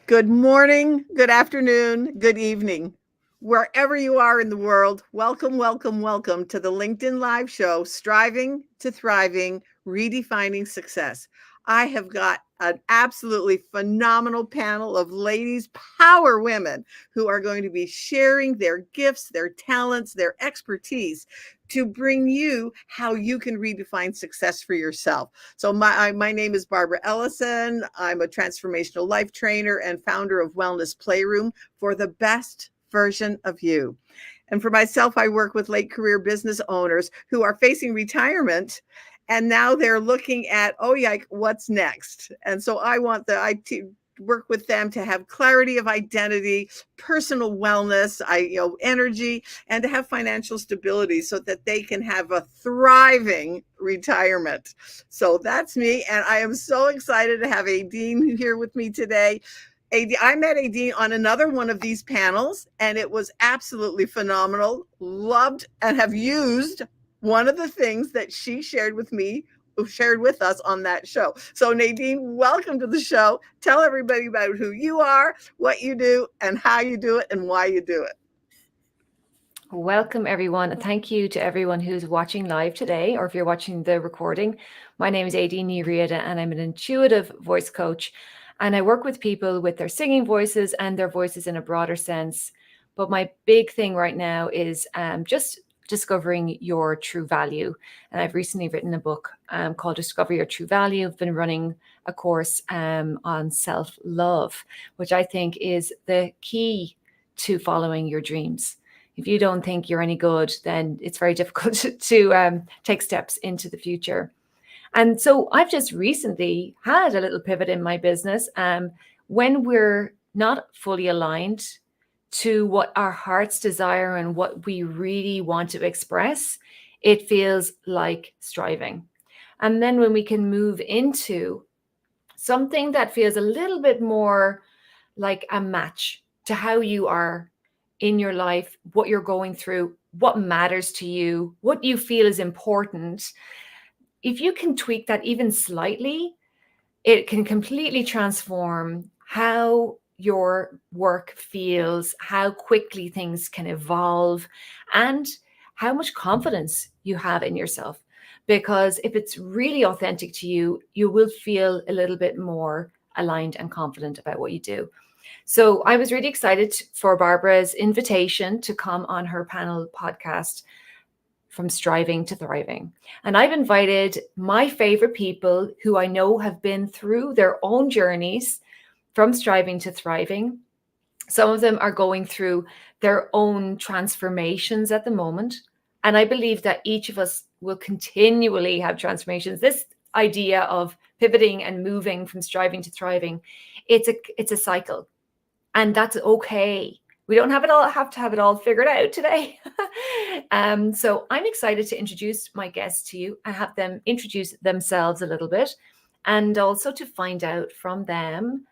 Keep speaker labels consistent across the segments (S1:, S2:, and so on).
S1: Good morning, good afternoon, good evening. Wherever you are in the world, welcome, welcome, welcome to the LinkedIn Live show, Striving to Thriving, Redefining Success. I have got an absolutely phenomenal panel of ladies, power women, who are going to be sharing their gifts, their talents, their expertise to bring you how you can redefine success for yourself. So my name is Barbara Ellison. I'm a transformational life trainer and founder of Wellness Playroom for the best version of you. And for myself, I work with late career business owners who are facing retirement and now they're looking at, oh yeah, what's next? And so work with them to have clarity of identity, personal wellness, energy, and to have financial stability so that they can have a thriving retirement. So that's me. And I am so excited to have Adine here with me today. I met Adine on another one of these panels, and it was absolutely phenomenal. Loved and have used one of the things that she shared with us on that show. So Nadine, welcome to the show. Tell everybody about who you are, what you do, and how you do it, and why you do it.
S2: Welcome, everyone, and thank you to everyone who's watching live today, or if you're watching the recording. My name is Adine Rieda, and I'm an intuitive voice coach, and I work with people with their singing voices and their voices in a broader sense. But my big thing right now is just discovering your true value. And I've recently written a book called Discover Your True Value. I've been running a course on self-love, which I think is the key to following your dreams. If you don't think you're any good, then it's very difficult to take steps into the future. And so I've just recently had a little pivot in my business. When we're not fully aligned to what our hearts desire and what we really want to express, it feels like striving. And then when we can move into something that feels a little bit more like a match to how you are in your life, what you're going through, what matters to you, what you feel is important. If you can tweak that even slightly, it can completely transform how your work feels, how quickly things can evolve, and how much confidence you have in yourself. Because if it's really authentic to you, you will feel a little bit more aligned and confident about what you do. So I was really excited for Barbara's invitation to come on her panel podcast, From Striving to Thriving. And I've invited my favorite people who I know have been through their own journeys from striving to thriving. Some of them are going through their own transformations at the moment. And I believe that each of us will continually have transformations. This idea of pivoting and moving from striving to thriving, it's a cycle. And that's okay. We don't have to have it all figured out today. So I'm excited to introduce my guests to you and have them introduce themselves a little bit, and also to find out from them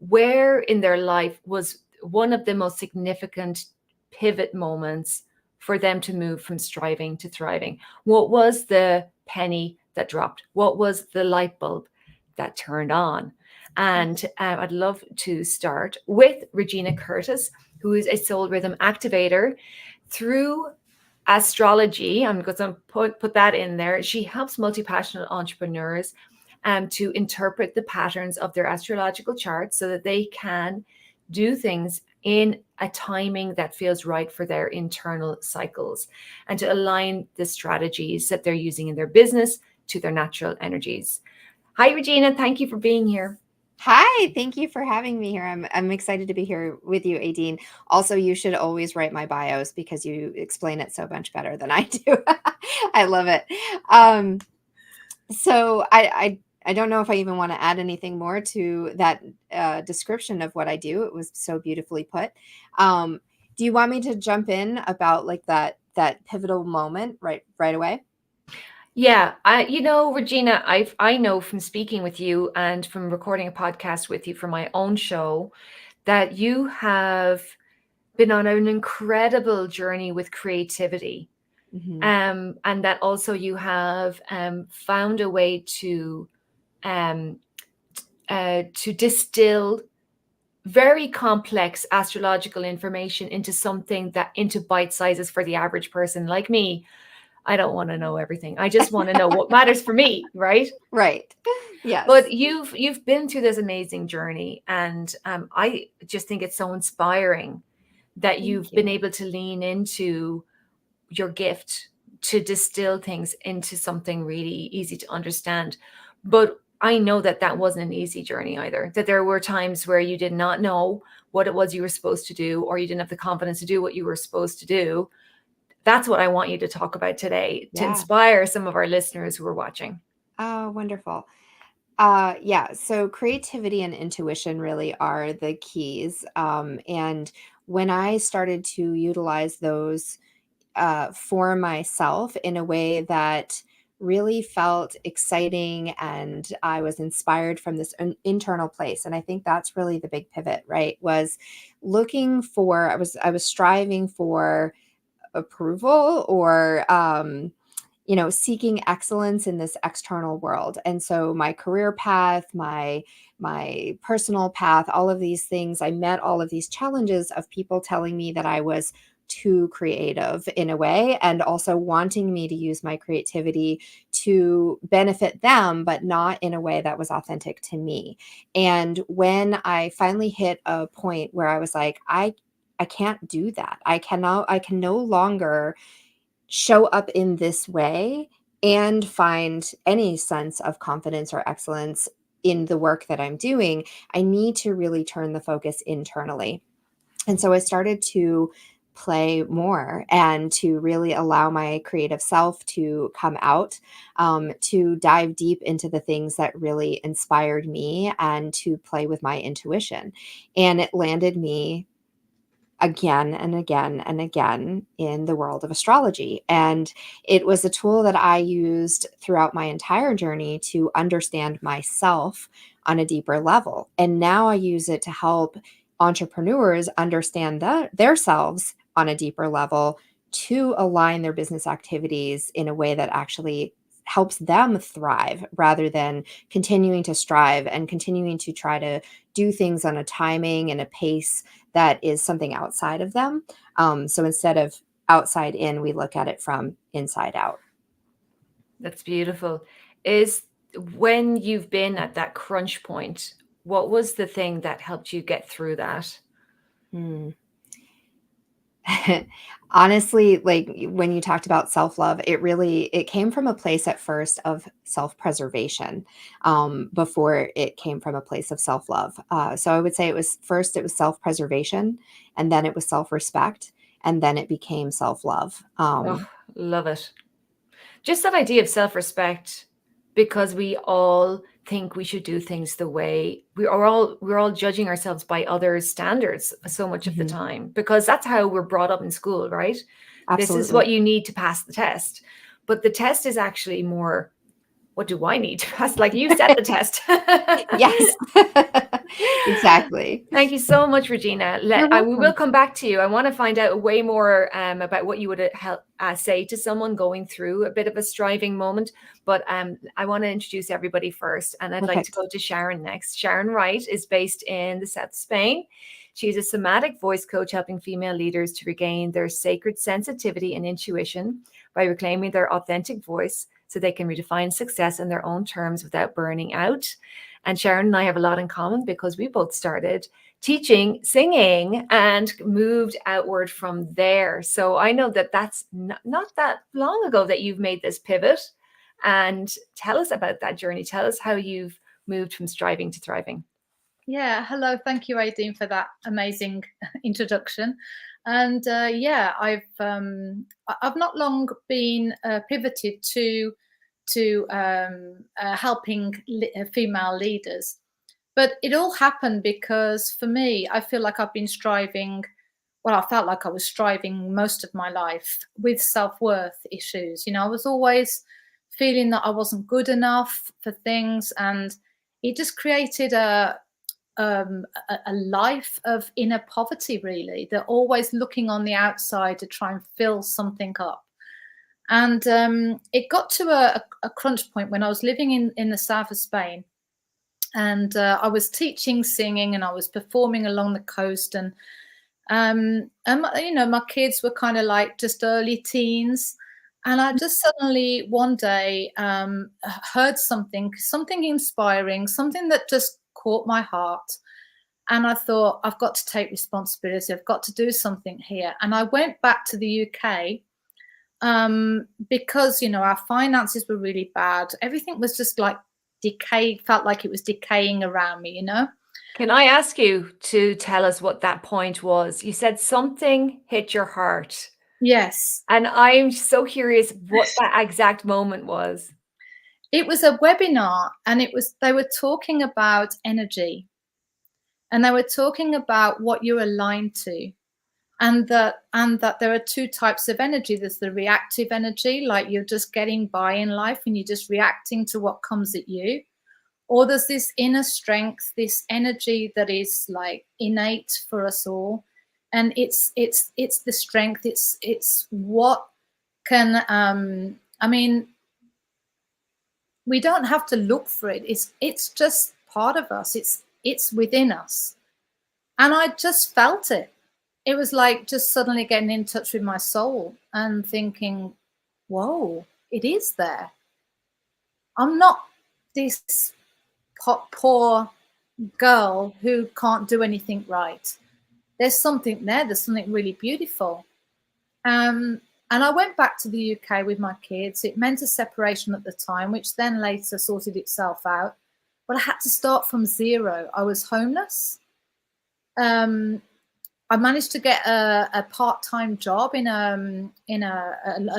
S2: where in their life was one of the most significant pivot moments for them to move from striving to thriving. What was the penny that dropped? What was the light bulb that turned on? And I'd love to start with Regina Curtis, who is a soul rhythm activator. Through astrology, I'm going to put that in there. She helps multi-passionate entrepreneurs to interpret the patterns of their astrological charts so that they can do things in a timing that feels right for their internal cycles, and to align the strategies that they're using in their business to their natural energies. Hi, Regina. Thank you for being here.
S3: Hi, thank you for having me here. I'm excited to be here with you, Adine. Also, you should always write my bios because you explain it so much better than I do. I love it. So I don't know if I even want to add anything more to that description of what I do. It was so beautifully put. Do you want me to jump in about like that pivotal moment right away?
S2: Yeah, Regina, I know from speaking with you and from recording a podcast with you for my own show that you have been on an incredible journey with creativity.
S3: Mm-hmm.
S2: And that also you have found a way to distill very complex astrological information into bite sizes for the average person like me. I don't want to know everything. I just want to know what matters for me, right?
S3: Right. Yes.
S2: But you've been through this amazing journey, and I just think it's so inspiring that you've been able to lean into your gift to distill things into something really easy to understand. But I know that that wasn't an easy journey either, that there were times where you did not know what it was you were supposed to do, or you didn't have the confidence to do what you were supposed to do. That's what I want you to talk about today to
S3: Yeah.
S2: inspire some of our listeners who are watching.
S3: Oh, wonderful. Yeah, so creativity and intuition really are the keys. And when I started to utilize those for myself in a way that really felt exciting, and I was inspired from this internal place. And I think that's really the big pivot, right? Was looking for, I was striving for approval, or seeking excellence in this external world. And so my career path, my personal path, all of these things, I met all of these challenges of people telling me that I was too creative in a way, and also wanting me to use my creativity to benefit them, but not in a way that was authentic to me. And when I finally hit a point where I was like, I can't do that. I can no longer show up in this way and find any sense of confidence or excellence in the work that I'm doing. I need to really turn the focus internally. And so I started to play more and to really allow my creative self to come out, to dive deep into the things that really inspired me, and to play with my intuition. And it landed me again and again and again in the world of astrology. And it was a tool that I used throughout my entire journey to understand myself on a deeper level. And now I use it to help entrepreneurs understand their selves on a deeper level, to align their business activities in a way that actually helps them thrive, rather than continuing to strive and continuing to try to do things on a timing and a pace that is something outside of them. So instead of outside in, we look at it from inside out.
S2: That's beautiful. Is when you've been at that crunch point, what was the thing that helped you get through that?
S3: Hmm. Honestly, like when you talked about self-love, it came from a place at first of self-preservation, before it came from a place of self-love. So I would say it was self-preservation, and then it was self-respect, and then it became self-love.
S2: Oh, love it. Just that idea of self-respect, because we all think we should do things the way we're all judging ourselves by others' standards so much of the
S3: Mhm.
S2: time, because that's how we're brought up in school, right? This is
S3: Absolutely.
S2: what you need to pass the test. But the test is actually more, what do I need to pass? Like, you set the test.
S3: Yes. Exactly.
S2: Thank you so much, Regina.
S3: You're
S2: We will
S3: welcome.
S2: come back to you. I want to find out way more about what you would say to someone going through a bit of a striving moment. But I want to introduce everybody first. And I'd like to
S3: Perfect.
S2: go to Sharon next. Sharon Wright is based in the south of Spain. She's a somatic voice coach, helping female leaders to regain their sacred sensitivity and intuition by reclaiming their authentic voice, so they can redefine success in their own terms without burning out. And Sharon and I have a lot in common, because we both started teaching singing and moved outward from there. So I know that that's not that long ago that you've made this pivot. And tell us about that journey. Tell us how you've moved from striving to thriving.
S4: Yeah, hello. Thank you, Aideen, for that amazing introduction. And yeah, I've not long been pivoted to helping female leaders, but it all happened because for me, I feel like I've been striving. Well, I felt like I was striving most of my life with self-worth issues. You know, I was always feeling that I wasn't good enough for things, and it just created a life of inner poverty, really. They're always looking on the outside to try and fill something up. And it got to a crunch point when I was living in the south of Spain. And I was teaching singing, and I was performing along the coast, and you know, my kids were kind of like just early teens. And I just suddenly one day heard something inspiring, something that just caught my heart. And I thought, I've got to take responsibility. I've got to do something here. And I went back to the UK because, you know, our finances were really bad. Everything was just like felt like it was decaying around me, you know?
S2: Can I ask you to tell us what that point was? You said something hit your heart.
S4: Yes.
S2: And I'm so curious what that exact moment was.
S4: It was a webinar, and they were talking about energy, and they were talking about what you're aligned to. And that there are two types of energy. There's the reactive energy, like you're just getting by in life and you're just reacting to what comes at you. Or there's this inner strength, this energy that is like innate for us all. And it's the strength, it's what can I mean, we don't have to look for it. It's just part of us. It's within us. And I just felt it. It was like just suddenly getting in touch with my soul and thinking, whoa, it is there. I'm not this poor girl who can't do anything right. There's something there. There's something really beautiful. And I went back to the UK with my kids. It meant a separation at the time, which then later sorted itself out. But I had to start from zero. I was homeless. I managed to get a part-time job in a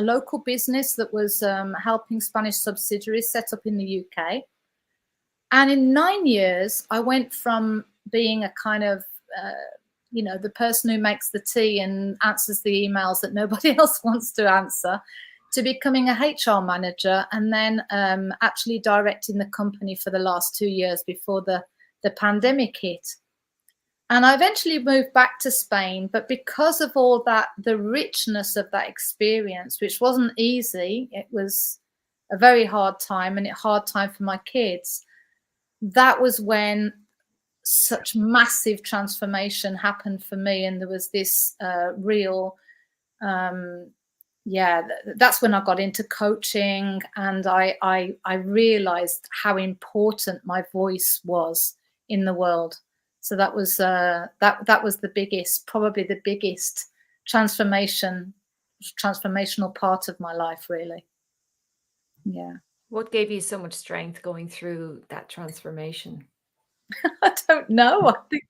S4: local business that was helping Spanish subsidiaries set up in the UK. And in 9 years, I went from being a kind of, you know, the person who makes the tea and answers the emails that nobody else wants to answer, to becoming a HR manager, and then actually directing the company for the last 2 years before the pandemic hit. And I eventually moved back to Spain, but because of all that, the richness of that experience, which wasn't easy, it was a very hard time, and a hard time for my kids. That was when such massive transformation happened for me. And there was this real, that's when I got into coaching, and I realized how important my voice was in the world. So that was that was the biggest, probably the biggest transformational part of my life, really. Yeah.
S2: What gave you so much strength going through that transformation?
S4: I don't know. I think,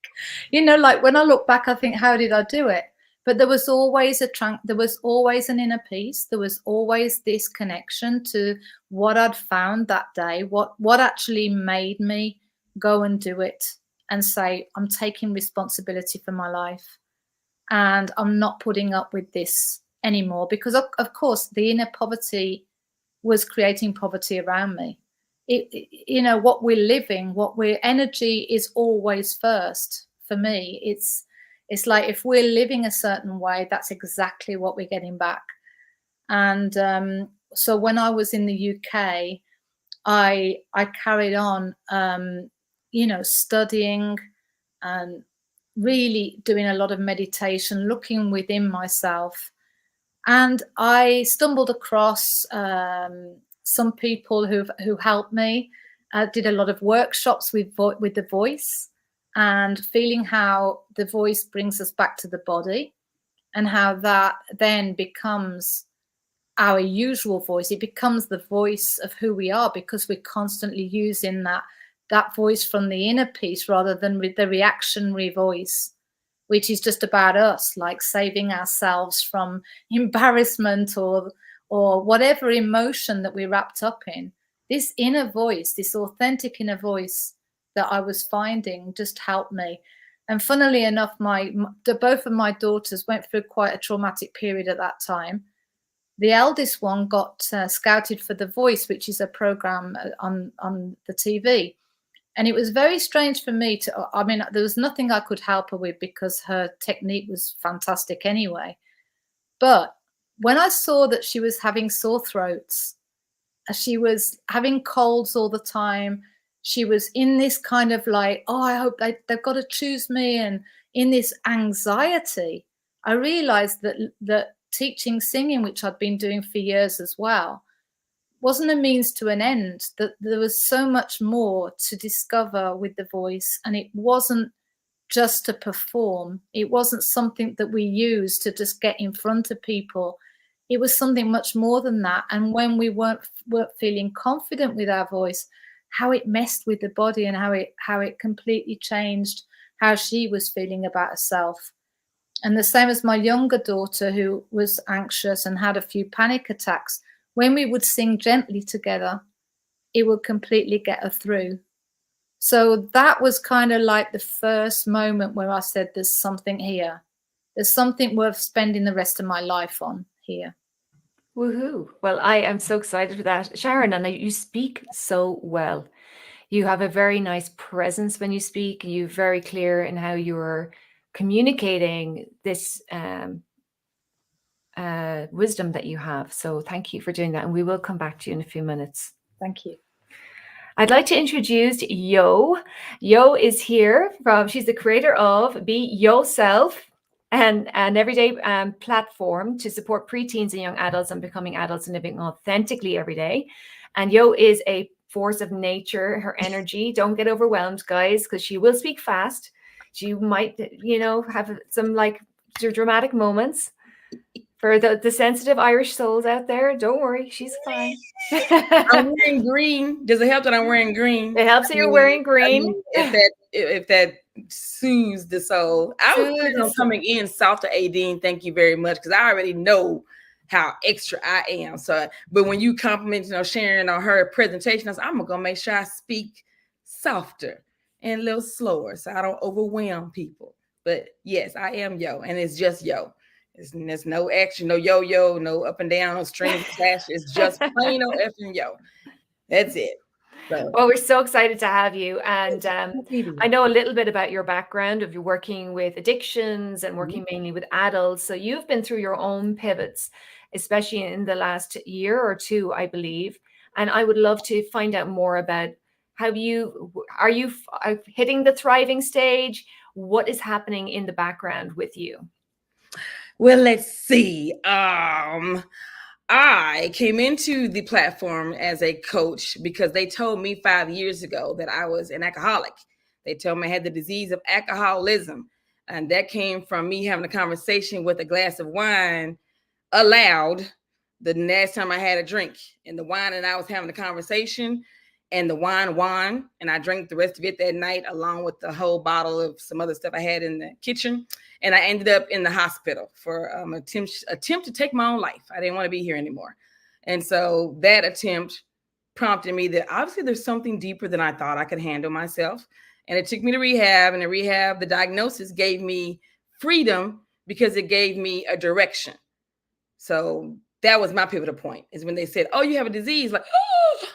S4: you know, like when I look back, I think, how did I do it? But there was always there was always an inner peace. There was always this connection to what I'd found that day, what actually made me go and do it and say, I'm taking responsibility for my life, and I'm not putting up with this anymore. Because of course, the inner poverty was creating poverty around me. You know, what we're living, energy is always first for me. It's like if we're living a certain way, that's exactly what we're getting back. And so when I was in the UK, I carried on, you know, studying and really doing a lot of meditation, looking within myself. And I stumbled across some people who helped me. I did a lot of workshops with the voice, and feeling how the voice brings us back to the body, and how that then becomes our usual voice. It becomes the voice of who we are, because we're constantly using that voice from the inner piece rather than with the reactionary voice, which is just about us, like saving ourselves from embarrassment or whatever emotion that we're wrapped up in. This inner voice, this authentic inner voice that I was finding, just helped me. And funnily enough, both of my daughters went through quite a traumatic period at that time. The eldest one got scouted for The Voice, which is a program on the TV. And it was very strange for me I mean, there was nothing I could help her with because her technique was fantastic anyway. But when I saw that she was having sore throats, she was having colds all the time, She was in this kind of like, oh, I hope they've got to choose me. And in this anxiety, I realized that teaching singing, which I'd been doing for years as well, wasn't a means to an end, that there was so much more to discover with the voice. And it wasn't just to perform. It wasn't something that we used to just get in front of people. It was something much more than that. And when we weren't feeling confident with our voice, how it messed with the body and how it completely changed how she was feeling about herself. And the same as my younger daughter, who was anxious and had a few panic attacks, when we would sing gently together, it would completely get her through. So that was kind of like the first moment where I said, there's something here. There's something worth spending the rest of my life on here.
S2: Woohoo. Well, I am so excited for that. Sharon, and you speak so well. You have a very nice presence when you speak. You're very clear in how you're communicating this wisdom that you have. So thank you for doing that. And we will come back to you in a few minutes.
S4: Thank you.
S2: I'd like to introduce Yo. Yo is here she's the creator of Be Yourself, and an everyday platform to support preteens and young adults on becoming adults and living authentically every day. And Yo is a force of nature, her energy. Don't get overwhelmed, guys, because she will speak fast. She might, have some like dramatic moments. For the sensitive Irish souls out there, don't worry, she's fine.
S5: I'm wearing green. Does it help that I'm wearing green?
S2: It helps that you're wearing green.
S5: If that soothes the soul. I was planning on coming in softer, Aideen. Thank you very much, because I already know how extra I am. So, but when you compliment, Sharon on her presentation, I said, I'm gonna make sure I speak softer and a little slower so I don't overwhelm people. But yes, I am Yo, and it's just Yo. There's no action, no yo-yo, no up and down, no strings attached. It's just plain old effing Yo. That's it. So.
S2: Well, we're so excited to have you. And I know a little bit about your background of you working with addictions and working mainly with adults. So you've been through your own pivots, especially in the last year or two, I believe. And I would love to find out more about are you hitting the thriving stage? What is happening in the background with you?
S5: Well, let's see. I came into the platform as a coach because they told me 5 years ago that I was an alcoholic. They told me I had the disease of alcoholism. And that came from me having a conversation with a glass of wine aloud the last time I had a drink. And the wine and I was having a conversation, and the wine won. And I drank the rest of it that night, along with the whole bottle of some other stuff I had in the kitchen. And I ended up in the hospital for attempt to take my own life. I didn't want to be here anymore. And so that attempt prompted me that obviously there's something deeper than I thought I could handle myself. And it took me to rehab. And in rehab, the diagnosis gave me freedom because it gave me a direction. So that was my pivotal point, is when they said, oh, you have a disease. Like, oh,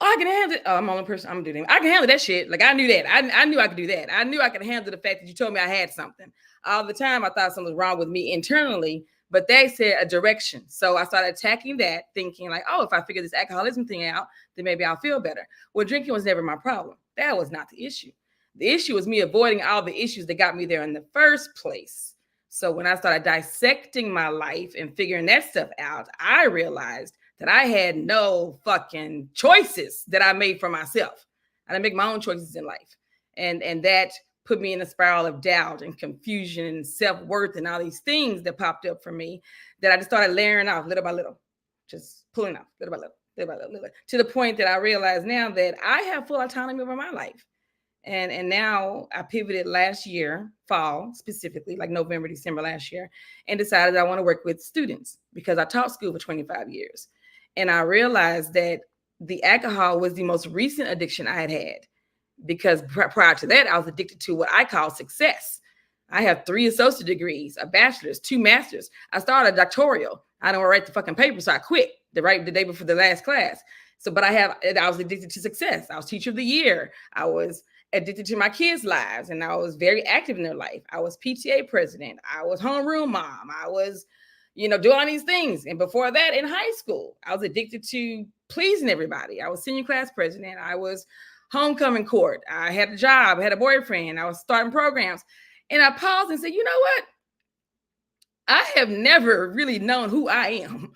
S5: I can handle it. Oh, I'm the only person I'm doing. I can handle that shit. Like, I knew that. I knew I could do that. I knew I could handle the fact that you told me I had something. All the time I thought something was wrong with me internally, but they said a direction. So I started attacking that, thinking like, oh, if I figure this alcoholism thing out, then maybe I'll feel better. Well, drinking was never my problem. That was not the issue. The issue was me avoiding all the issues that got me there in the first place. So when I started dissecting my life and figuring that stuff out, I realized that I had no fucking choices that I made for myself. I didn't make my own choices in life. And that put me in a spiral of doubt and confusion and self-worth and all these things that popped up for me, that I just started layering off little by little, just pulling off little by little, to the point that I realize now that I have full autonomy over my life. And now I pivoted last year, fall specifically, like November, December last year, and decided I want to work with students because I taught school for 25 years. And I realized that the alcohol was the most recent addiction I had had, because prior to that, I was addicted to what I call success. I have 3 associate degrees, a bachelor's, 2 masters. I started a doctoral. I don't write the fucking paper, so I quit the day before the last class. So, but I was addicted to success. I was teacher of the year. I was addicted to my kids' lives, and I was very active in their life. I was PTA president. I was homeroom mom. I was, do all these things. And before that, in high school, I was addicted to pleasing everybody. I was senior class president. I was homecoming court. I had a job, I had a boyfriend, I was starting programs. And I paused and said, you know what? I have never really known who I am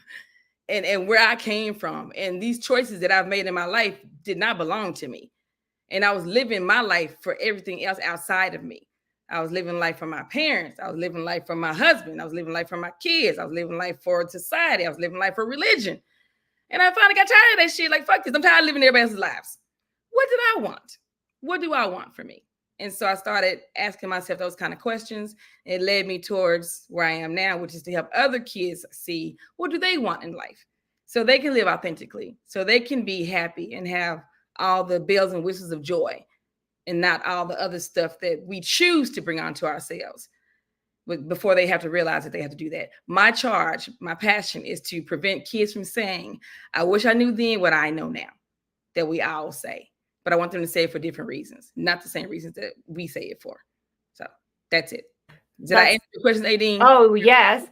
S5: and where I came from. And these choices that I've made in my life did not belong to me. And I was living my life for everything else outside of me. I was living life for my parents. I was living life for my husband. I was living life for my kids. I was living life for society. I was living life for religion. And I finally got tired of that shit. Like, fuck this. I'm tired of living everybody else's lives. What did I want? What do I want for me? And so I started asking myself those kind of questions. It led me towards where I am now, which is to help other kids see what do they want in life so they can live authentically, so they can be happy and have all the bells and whistles of joy and not all the other stuff that we choose to bring onto ourselves before they have to realize that they have to do that. My charge, my passion is to prevent kids from saying, I wish I knew then what I know now, that we all say. But I want them to say it for different reasons, not the same reasons that we say it for. So that's it. Did I answer your question, Aideen?
S2: Oh, yes.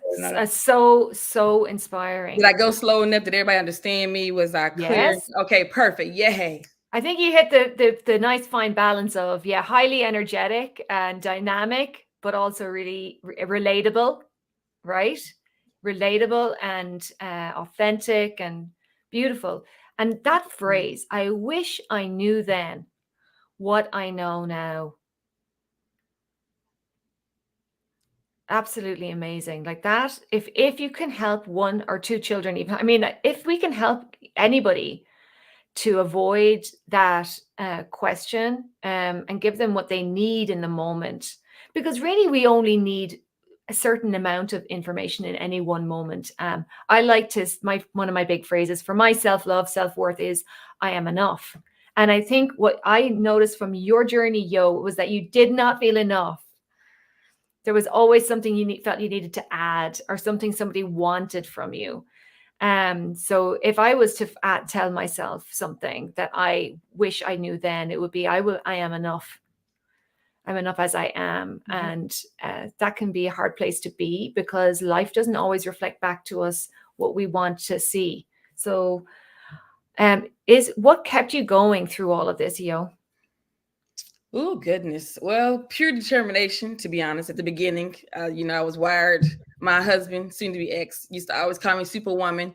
S2: So inspiring.
S5: Did I go slow enough? Did everybody understand me? Was I clear?
S2: Yes.
S5: Okay, perfect. Yay.
S2: I think you hit the nice fine balance of, highly energetic and dynamic, but also really relatable, right? Relatable and authentic and beautiful. And that phrase, I wish I knew then what I know now. Absolutely amazing. Like that, if you can help one or two children, even, I mean, if we can help anybody to avoid that question and give them what they need in the moment, because really we only need a certain amount of information in any one moment. I like to, one of my big phrases for my self-love, self-worth is I am enough. And I think what I noticed from your journey, Yo, was that you did not feel enough. There was always something you felt you needed to add or something somebody wanted from you. So if I was to tell myself something that I wish I knew then, it would be, I am enough. I'm enough as I am. And that can be a hard place to be because life doesn't always reflect back to us what we want to see. So is what kept you going through all of this, Yo?
S5: Oh, goodness. Well, pure determination, to be honest. At the beginning, I was wired. My husband, soon to be ex, used to always call me Superwoman.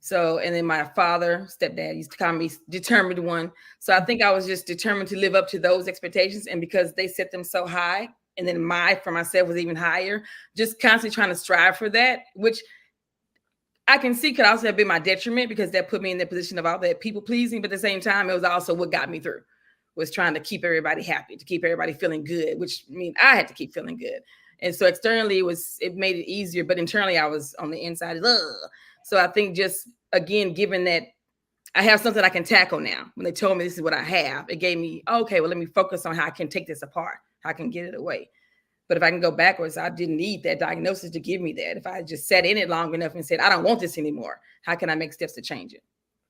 S5: So, and then my father, stepdad, used to call me Determined One. So I think I was just determined to live up to those expectations. And because they set them so high, and then for myself was even higher, just constantly trying to strive for that, which I can see could also have been my detriment because that put me in the position of all that people pleasing. But at the same time, it was also what got me through, was trying to keep everybody happy, to keep everybody feeling good, which means I had to keep feeling good. And so externally it made it easier, but internally I was on the inside. Ugh. So I think just, again, given that I have something I can tackle now, when they told me this is what I have, it gave me, okay, well, let me focus on how I can take this apart, how I can get it away. But if I can go backwards, I didn't need that diagnosis to give me that. If I just sat in it long enough and said, I don't want this anymore, how can I make steps to change it?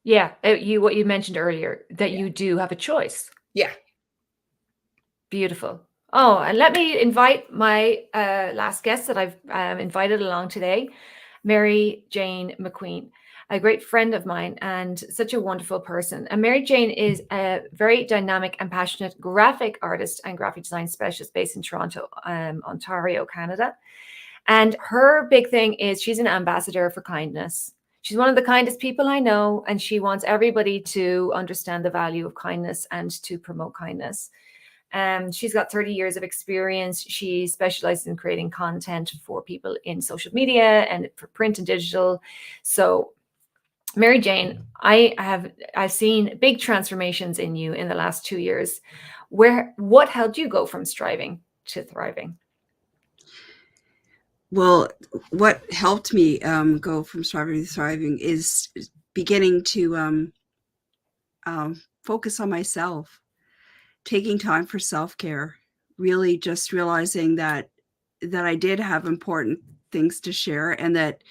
S2: Yeah, what you mentioned earlier, that you do have a choice.
S5: Yeah.
S2: Beautiful. Oh, and let me invite my last guest that I've invited along today, Mary Jane McQueen, a great friend of mine and such a wonderful person. And Mary Jane is a very dynamic and passionate graphic artist and graphic design specialist based in Toronto, Ontario, Canada. And her big thing is she's an ambassador for kindness. She's one of the kindest people I know, and she wants everybody to understand the value of kindness and to promote kindness. She's got 30 years of experience. She specializes in creating content for people in social media and for print and digital. So Mary Jane, I've seen big transformations in you in the last 2 years. What helped you go from striving to thriving?
S6: Well, what helped me go from striving to thriving is beginning to focus on myself, taking time for self-care, really just realizing that I did have important things to share, and that,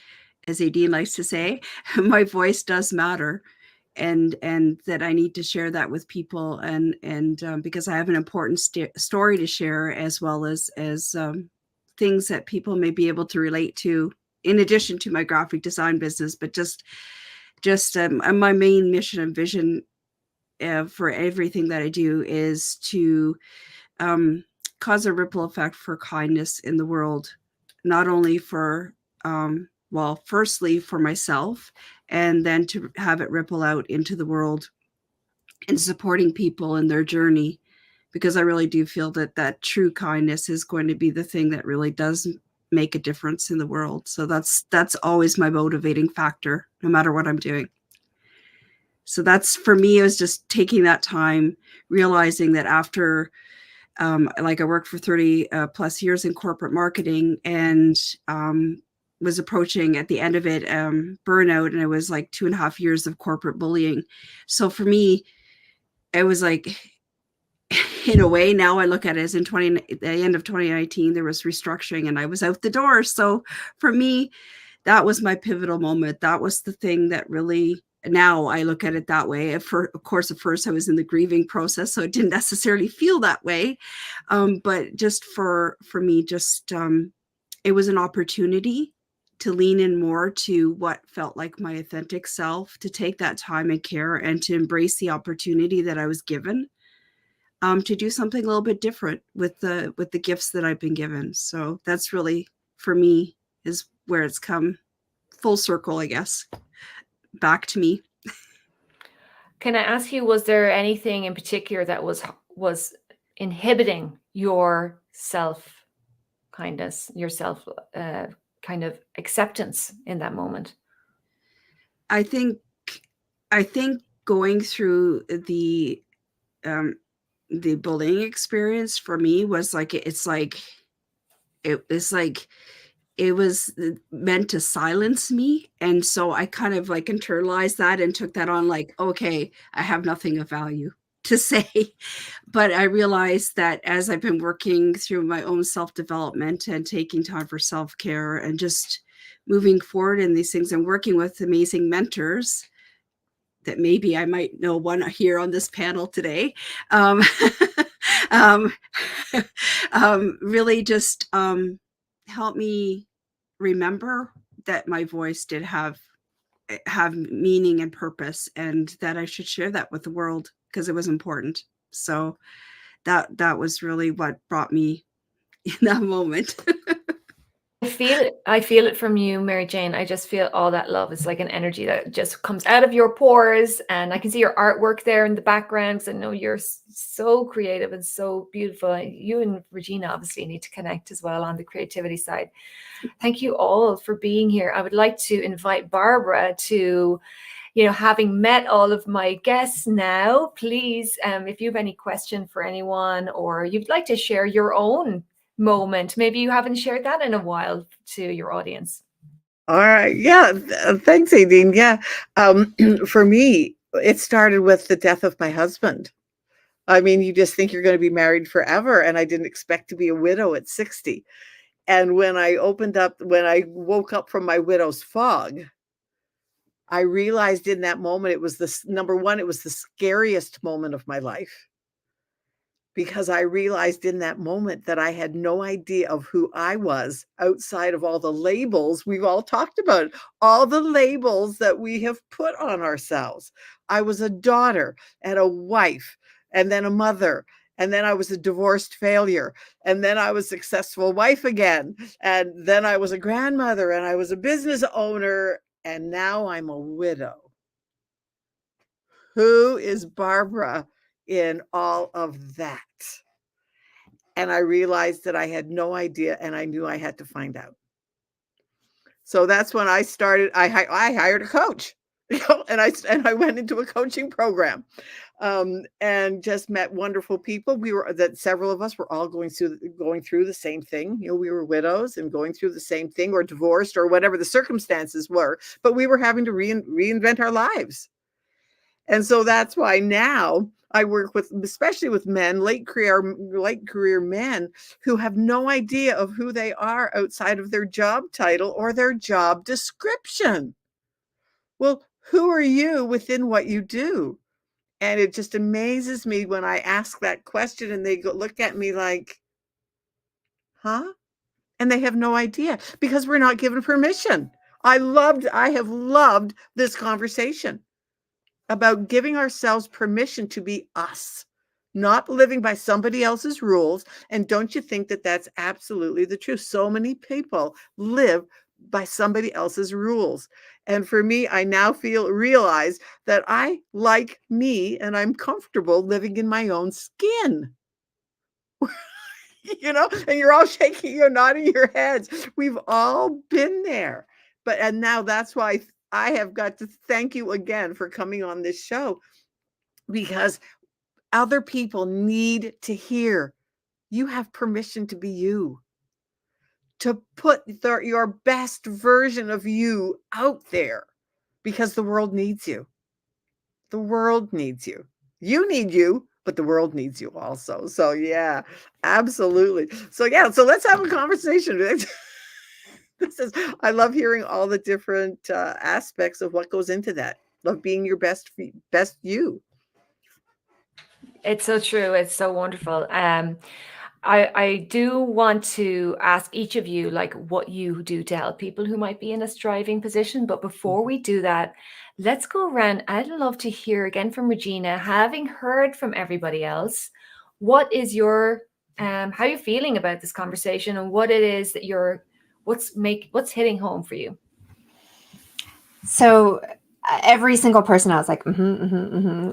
S6: as Aideen likes to say, my voice does matter, and that I need to share that with people, and because I have an important story to share, as well as things that people may be able to relate to, in addition to my graphic design business. But just my main mission and vision for everything that I do is to cause a ripple effect for kindness in the world, not only for, well, firstly for myself, and then to have it ripple out into the world and supporting people in their journey, because I really do feel that that true kindness is going to be the thing that really does make a difference in the world. So that's always my motivating factor, no matter what I'm doing. So that's, for me, it was just taking that time, realizing that after, like, I worked for 30 plus years in corporate marketing, and was approaching at the end of it burnout, and it was like 2.5 years of corporate bullying. So for me, it was like, in a way, now I look at it as in the end of 2019, there was restructuring and I was out the door. So for me, that was my pivotal moment. That was the thing that really, now I look at it that way. Of course, at first I was in the grieving process, so it didn't necessarily feel that way. But just for me, just it was an opportunity to lean in more to what felt like my authentic self, to take that time and care, and to embrace the opportunity that I was given. To do something a little bit different with the gifts that I've been given. So that's really, for me, is where it's come full circle, I guess, back to me.
S2: Can I ask you, was there anything in particular that was inhibiting your self kindness, your self kind of acceptance in that moment?
S6: I think going through the bullying experience for me was like, it was meant to silence me. And so I kind of like internalized that and took that on, like, okay, I have nothing of value to say. But I realized that as I've been working through my own self-development and taking time for self-care and just moving forward in these things and working with amazing mentors, that maybe I might know one here on this panel today, really just help me remember that my voice did have meaning and purpose, and that I should share that with the world because it was important. So that was really what brought me in that moment.
S2: I feel it from you, Mary Jane. I just feel all that love. It's like an energy that just comes out of your pores, and I can see your artwork there in the background, because I know you're so creative and so beautiful. You and Regina obviously need to connect as well on the creativity side. Thank you all for being here. I would like to invite Barbara to, having met all of my guests now, please, if you have any question for anyone, or you'd like to share your own moment, maybe you haven't shared that in a while, to your audience.
S1: All right. Yeah. Thanks, Aideen. Yeah. For me, it started with the death of my husband. I mean, you just think you're going to be married forever. And I didn't expect to be a widow at 60. And when I woke up from my widow's fog, I realized in that moment, it was number one, it was the scariest moment of my life, because I realized in that moment that I had no idea of who I was outside of all the labels we've all talked about, all the labels that we have put on ourselves. I was a daughter and a wife, and then a mother, and then I was a divorced failure, and then I was a successful wife again, and then I was a grandmother, and I was a business owner, and now I'm a widow. Who is Barbara in all of that? And I realized that I had no idea, and I knew I had to find out. So that's when I started. I hired a coach, and I went into a coaching program, and just met wonderful people. Several of us were all going through the same thing. We were widows and going through the same thing, or divorced, or whatever the circumstances were. But we were having to reinvent our lives. And so that's why now I work especially with men, late career men, who have no idea of who they are outside of their job title or their job description. Well, who are you within what you do? And it just amazes me when I ask that question and they look at me like, huh? And they have no idea, because we're not given permission. I have loved this conversation. about giving ourselves permission to be us, not living by somebody else's rules. And don't you think that that's absolutely the truth? So many people live by somebody else's rules. And for me, I now realize that I like me and I'm comfortable living in my own skin. And you're all shaking, you're nodding your heads. We've all been there. And now that's why I have got to thank you again for coming on this show, because other people need to hear you have permission to be you, to put your best version of you out there, because the world needs you. The world needs you. You need you, but the world needs you also. So yeah, absolutely. So let's have a conversation. I love hearing all the different aspects of what goes into that. Love being your best you.
S2: It's so true. It's so wonderful. I do want to ask each of you, like, what you do to help people who might be in a striving position. But before we do that, let's go around. I'd love to hear again from Regina, having heard from everybody else, what is your, how are you feeling about this conversation, and what it is that what's hitting home for you?
S3: So every single person, I was like,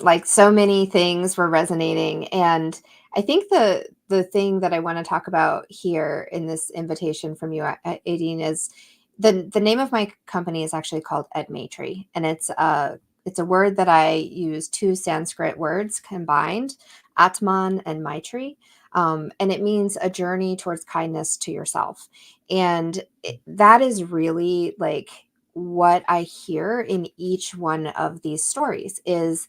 S3: like so many things were resonating. And I think the thing that I want to talk about here in this invitation from you, Aideen, is the name of my company is actually called Edmatry, and it's a word that I use, two Sanskrit words combined, Atman and Maitri, and it means a journey towards kindness to yourself. And that is really like what I hear in each one of these stories is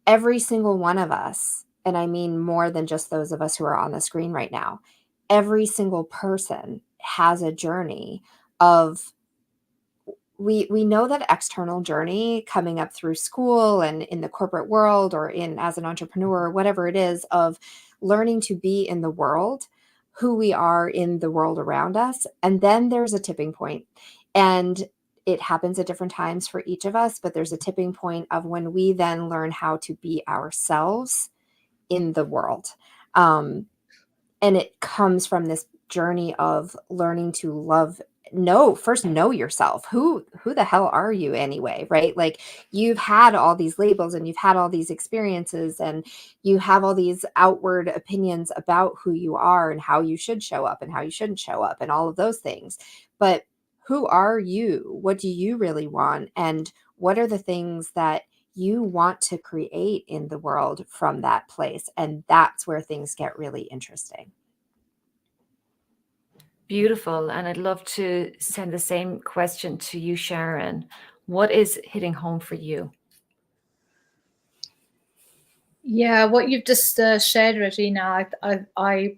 S3: every single one of us, and I mean more than just those of us who are on the screen right now, every single person has a journey of, we know that external journey coming up through school and in the corporate world or as an entrepreneur or whatever it is, of learning to be in the world who we are in the world around us. And then there's a tipping point, and it happens at different times for each of us, but there's a tipping point of when we then learn how to be ourselves in the world. And it comes from this journey of learning to first know yourself. Who the hell are you anyway, right? Like, you've had all these labels and you've had all these experiences and you have all these outward opinions about who you are and how you should show up and how you shouldn't show up and all of those things. But who are you? What do you really want? And what are the things that you want to create in the world from that place? And that's where things get really interesting.
S2: Beautiful. And I'd love to send the same question to you, Sharon. What is hitting home for you?
S4: Yeah, what you've just shared, Regina, I'd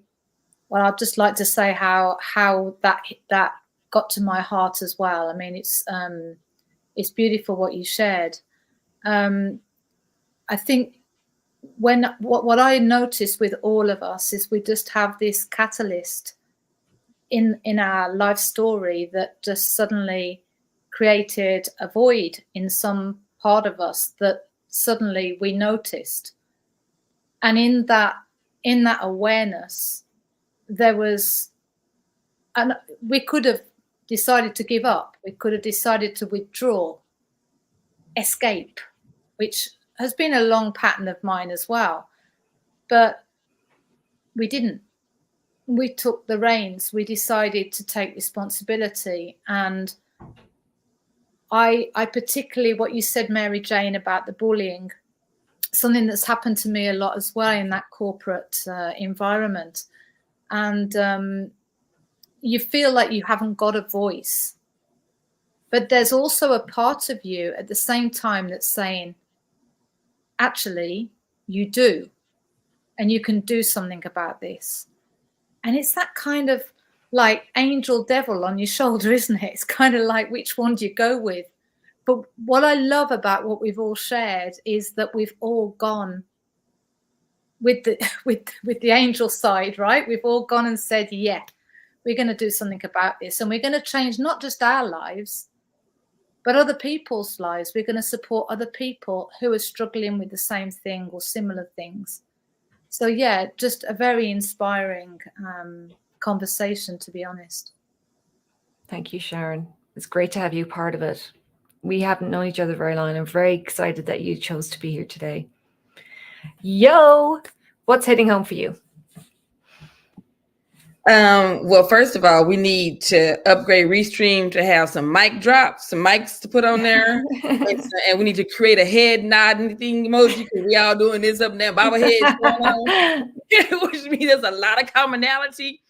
S4: just like to say how that got to my heart as well. I mean, it's beautiful what you shared. I think what I noticed with all of us is we just have this catalyst in our life story that just suddenly created a void in some part of us that suddenly we noticed. And in that awareness, there was, and we could have decided to give up. We could have decided to withdraw, escape, which has been a long pattern of mine as well. But we didn't. We took the reins. We decided to take responsibility. And I particularly, what you said, Mary Jane, about the bullying, something that's happened to me a lot as well in that corporate environment. And you feel like you haven't got a voice. But there's also a part of you at the same time that's saying, actually, you do. And you can do something about this. And it's that kind of like angel devil on your shoulder, isn't it? It's kind of like, which one do you go with? But what I love about what we've all shared is that we've all gone with the with the angel side, right? We've all gone and said, yeah, we're going to do something about this, and we're going to change not just our lives, but other people's lives. We're going to support other people who are struggling with the same thing or similar things. So yeah, just a very inspiring conversation, to be honest.
S2: Thank you, Sharon. It's great to have you part of it. We haven't known each other very long, and I'm very excited that you chose to be here today. Yo, what's hitting home for you?
S5: Well, first of all, we need to upgrade Restream to have some mic drops, some mics to put on there. And we need to create a head nodding thing emoji, because we all doing this up there, bobblehead going on, which means there's a lot of commonality.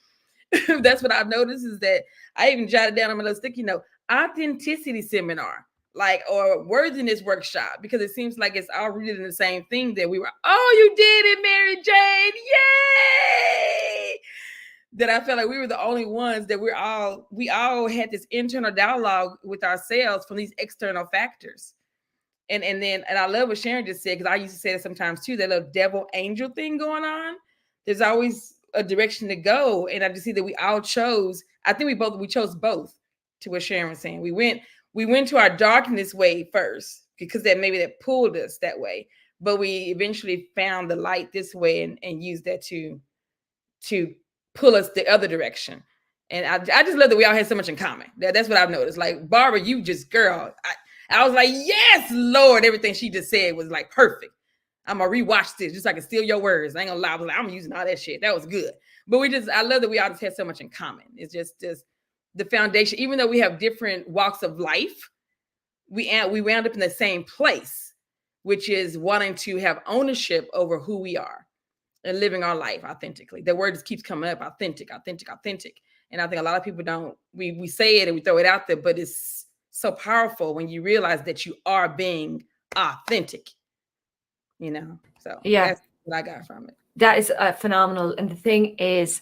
S5: That's what I've noticed, is that I even jotted down on my little sticky note, authenticity seminar, like, or worthiness workshop, because it seems like it's all rooted in the same thing, that we were, oh, you did it, Mary Jane, yay! That I felt like we were the only ones that we all had this internal dialogue with ourselves from these external factors. And I love what Sharon just said, because I used to say that sometimes too, that little devil angel thing going on. There's always a direction to go. And I just see that we all chose, I think we chose both, to what Sharon was saying. We went to our darkness way first, because that pulled us that way. But we eventually found the light this way, and used that to pull us the other direction. And I just love that we all had so much in common. That's what I've noticed. Like, Barbara, you just, girl, I was like, yes, Lord, everything she just said was like perfect. I'm gonna rewatch this just so I can steal your words. I ain't gonna lie, I was like, I'm using all that shit. That was good. But I love that we all just had so much in common. It's just the foundation. Even though we have different walks of life, we wound up in the same place, which is wanting to have ownership over who we are and living our life authentically. The word just keeps coming up, authentic. And I think a lot of people don't, we say it and we throw it out there, but it's so powerful when you realize that you are being authentic, So
S2: Yeah,
S5: that's what I got from it.
S2: That is phenomenal. And the thing is,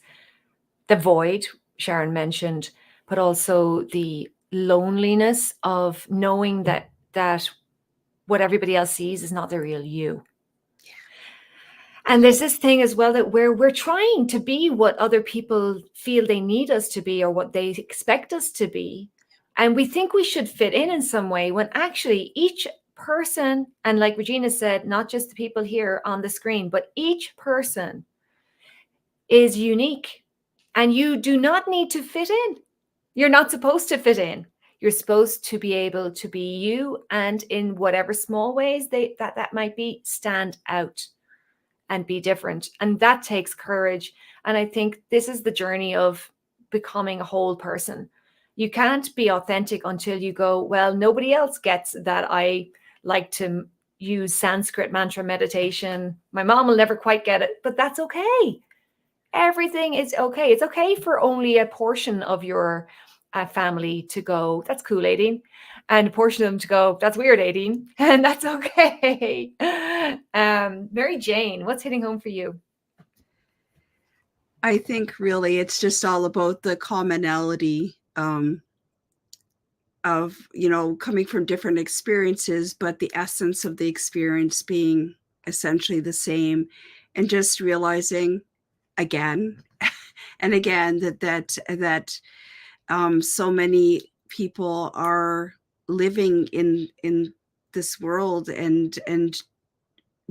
S2: the void Sharon mentioned, but also the loneliness of knowing that what everybody else sees is not the real you. And there's this thing as well, that where we're trying to be what other people feel they need us to be, or what they expect us to be. And we think we should fit in some way, when actually each person, and like Regina said, not just the people here on the screen, but each person is unique, and you do not need to fit in. You're not supposed to fit in. You're supposed to be able to be you, and in whatever small ways that might be, stand out and be different. And that takes courage. And I think this is the journey of becoming a whole person. You can't be authentic until you go, well, nobody else gets that I like to use Sanskrit mantra meditation. My mom will never quite get it, but that's okay. Everything is okay. It's okay for only a portion of your family to go, that's cool, Aideen. And a portion of them to go, that's weird, Aideen. And that's okay. Mary Jane, what's hitting home for you?
S6: I think really it's just all about the commonality of, coming from different experiences, but the essence of the experience being essentially the same, and just realizing again and again that so many people are living in this world and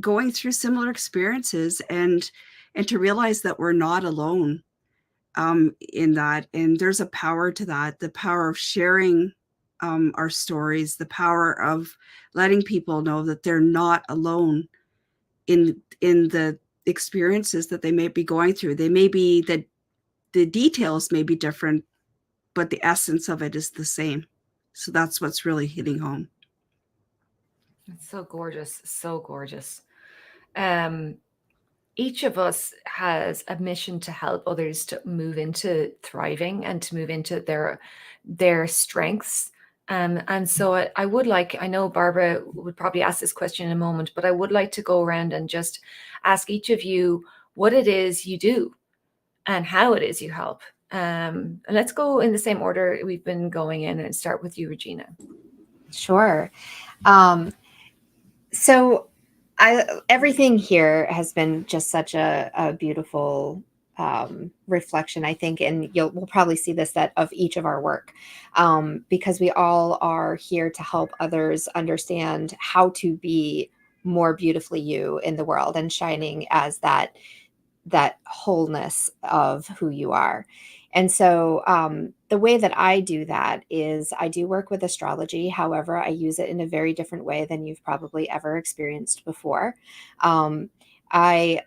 S6: going through similar experiences, and to realize that we're not alone in that. And there's a power to that, the power of sharing our stories, the power of letting people know that they're not alone in the experiences that they may be going through. They may be that the details may be different, but the essence of it is the same. So that's what's really hitting home.
S2: It's so gorgeous, so gorgeous. Each of us has a mission to help others to move into thriving and to move into their strengths. And so I would like, I know Barbara would probably ask this question in a moment, but I would like to go around and just ask each of you what it is you do and how it is you help. And let's go in the same order we've been going in, and start with you, Regina.
S3: Sure. So everything here has been just such a beautiful reflection, I think, and we'll probably see this, that of each of our work, because we all are here to help others understand how to be more beautifully you in the world and shining as that wholeness of who you are. And so the way that I do that is I do work with astrology. However, I use it in a very different way than you've probably ever experienced before. I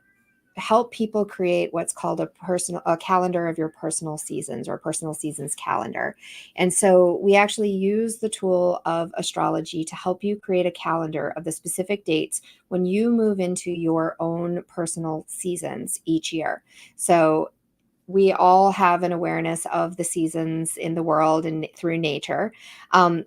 S3: help people create what's called a calendar of your personal seasons, or personal seasons calendar. And so we actually use the tool of astrology to help you create a calendar of the specific dates when you move into your own personal seasons each year. So we all have an awareness of the seasons in the world and through nature.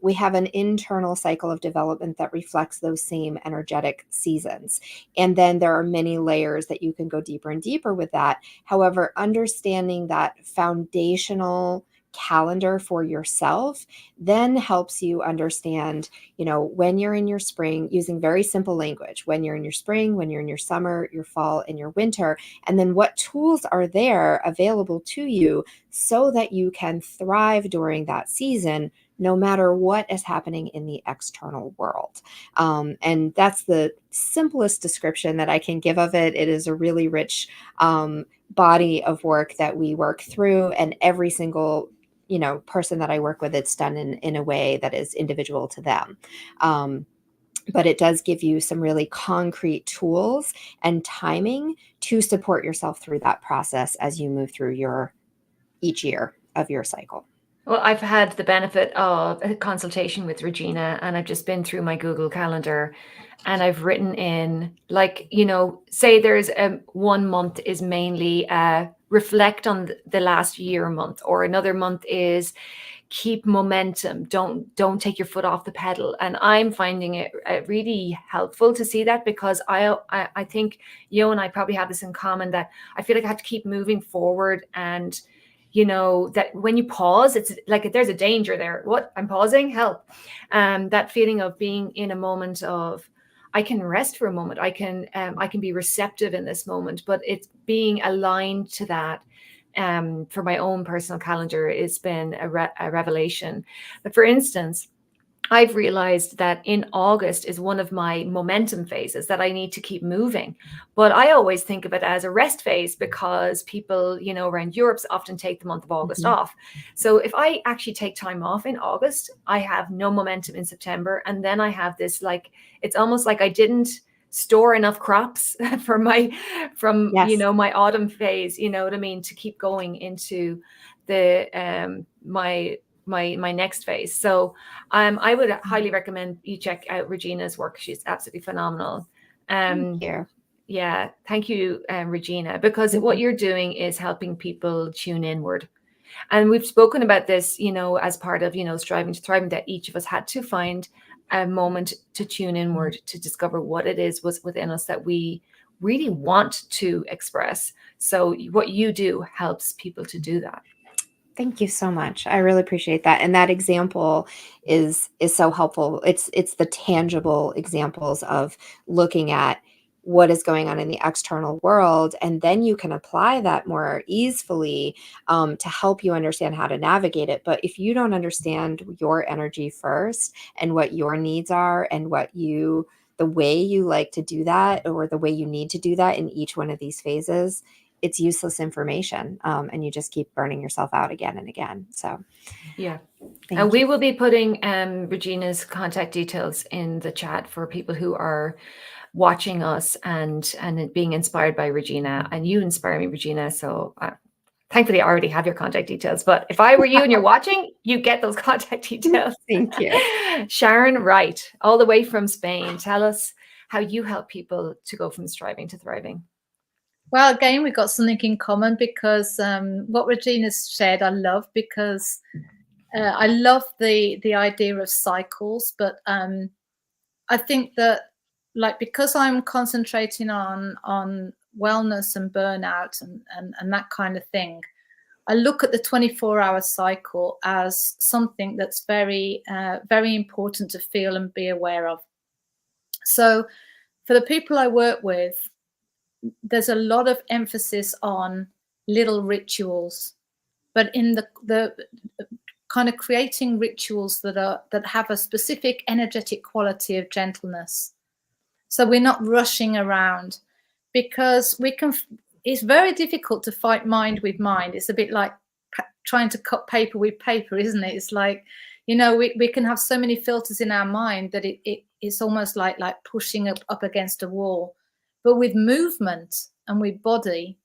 S3: We have an internal cycle of development that reflects those same energetic seasons. And then there are many layers that you can go deeper and deeper with that. However, understanding that foundational calendar for yourself then helps you understand, when you're in your spring, using very simple language, when you're in your spring, when you're in your summer, your fall, and your winter, and then what tools are there available to you so that you can thrive during that season, no matter what is happening in the external world. And that's the simplest description that I can give of it. It is a really rich body of work that we work through, and every single person that I work with, it's done in a way that is individual to them. But it does give you some really concrete tools and timing to support yourself through that process as you move through each year of your cycle.
S2: Well, I've had the benefit of a consultation with Regina, and I've just been through my Google Calendar, and I've written in, say there's 1 month is mainly reflect on the last year month, or another month is keep momentum, don't take your foot off the pedal. And I'm finding it really helpful to see that, because I think you and I probably have this in common, that I feel like I have to keep moving forward, and that when you pause, it's like there's a danger there. What? I'm pausing? Help. That feeling of being in a moment of, I can rest for a moment. I can be receptive in this moment, but it's being aligned to that. For my own personal calendar, it's been a revelation. But for instance, I've realized that in August is one of my momentum phases that I need to keep moving. But I always think of it as a rest phase, because people, around Europe often take the month of August off. So if I actually take time off in August, I have no momentum in September. And then I have this, it's almost like I didn't store enough crops from
S3: Yes.
S2: my autumn phase, you know what I mean, to keep going into the my next phase. So I would highly recommend you check out Regina's work. She's absolutely phenomenal.
S3: Thank you.
S2: Yeah, thank you, Regina, because what you're doing is helping people tune inward. And we've spoken about this, as part of, striving to thriving, that each of us had to find a moment to tune inward, to discover what it is was within us that we really want to express. So what you do helps people to do that.
S3: Thank you so much. I really appreciate that. And that example is so helpful. It's the tangible examples of looking at what is going on in the external world, and then you can apply that more easily to help you understand how to navigate it. But if you don't understand your energy first, and what your needs are, and the way you like to do that, or the way you need to do that in each one of these phases, it's useless information, and you just keep burning yourself out again and again. So
S2: yeah. And we will be putting Regina's contact details in the chat for people who are watching us and being inspired by Regina. And you inspire me, Regina. So thankfully I already have your contact details, but if I were you and you're watching, you get those contact details.
S3: Thank you.
S2: Sharon Wright, all the way from Spain. Tell us how you help people to go from striving to thriving.
S4: Well, again, we've got something in common, because what Regina said, I love, because I love the idea of cycles. But I think that, because I'm concentrating on wellness and burnout and that kind of thing, I look at the 24-hour cycle as something that's very, very important to feel and be aware of. So for the people I work with, there's a lot of emphasis on little rituals, but in the kind of creating rituals that have a specific energetic quality of gentleness. So we're not rushing around, because it's very difficult to fight mind with mind. It's a bit like trying to cut paper with paper, isn't it? It's like, we can have so many filters in our mind that it's almost like pushing up against a wall. But with movement and with body,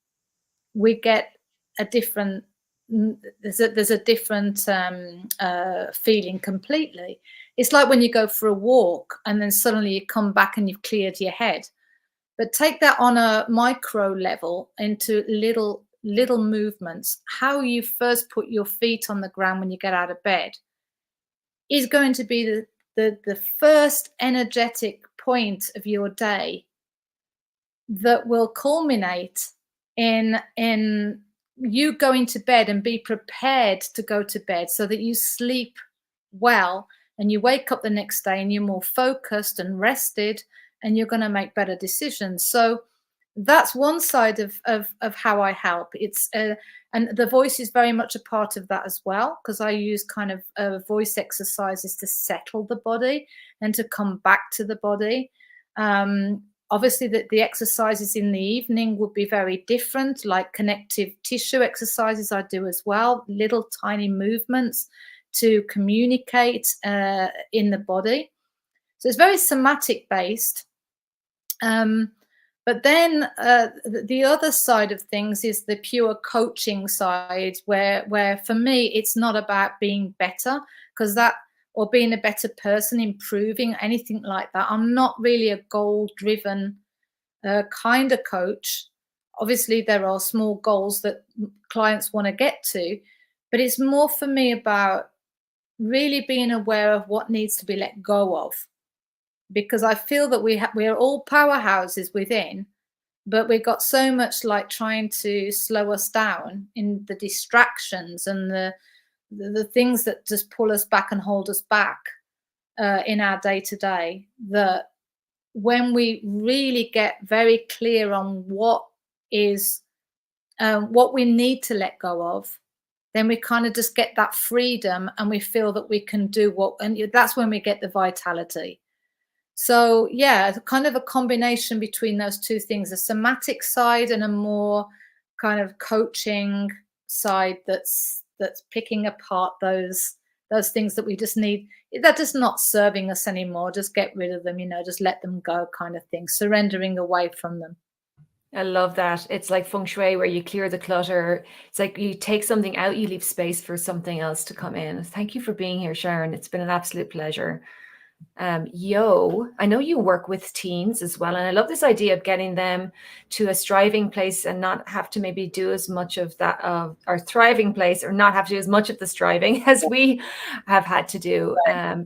S4: we get a different, there's a different feeling completely. It's like when you go for a walk and then suddenly you come back and you've cleared your head. But take that on a micro level into little movements. How you first put your feet on the ground when you get out of bed is going to be the first energetic point of your day that will culminate in you going to bed, and be prepared to go to bed so that you sleep well and you wake up the next day and you're more focused and rested, and you're going to make better decisions. So that's one side of how I help. It's and the voice is very much a part of that as well, because I use kind of voice exercises to settle the body and to come back to the body. Obviously, the exercises in the evening would be very different, like connective tissue exercises I do as well, little tiny movements to communicate in the body. So it's very somatic based. But then the other side of things is the pure coaching side, where for me, it's not about being better, because or being a better person, improving, anything like that. I'm not really a goal-driven kind of coach. Obviously, there are small goals that clients want to get to, but it's more for me about really being aware of what needs to be let go of. Because I feel that we're all powerhouses within, but we've got so much like trying to slow us down in the distractions and the things that just pull us back and hold us back in our day-to-day, that when we really get very clear on what we need to let go of, then we kind of just get that freedom, and we feel that we can do and that's when we get the vitality. So yeah, kind of a combination between those two things, a somatic side and a more kind of coaching side that's picking apart those things that we just need, that just not serving us anymore. Just get rid of them, just let them go, kind of thing, surrendering away from them.
S2: I love that. It's like feng shui, where you clear the clutter. It's like you take something out, you leave space for something else to come in. Thank you for being here, Sharon. It's been an absolute pleasure. I know you work with teens as well, and I love this idea of getting them to a striving place and not have to maybe do as much of that, or thriving place, or not have to do as much of the striving as we have had to do.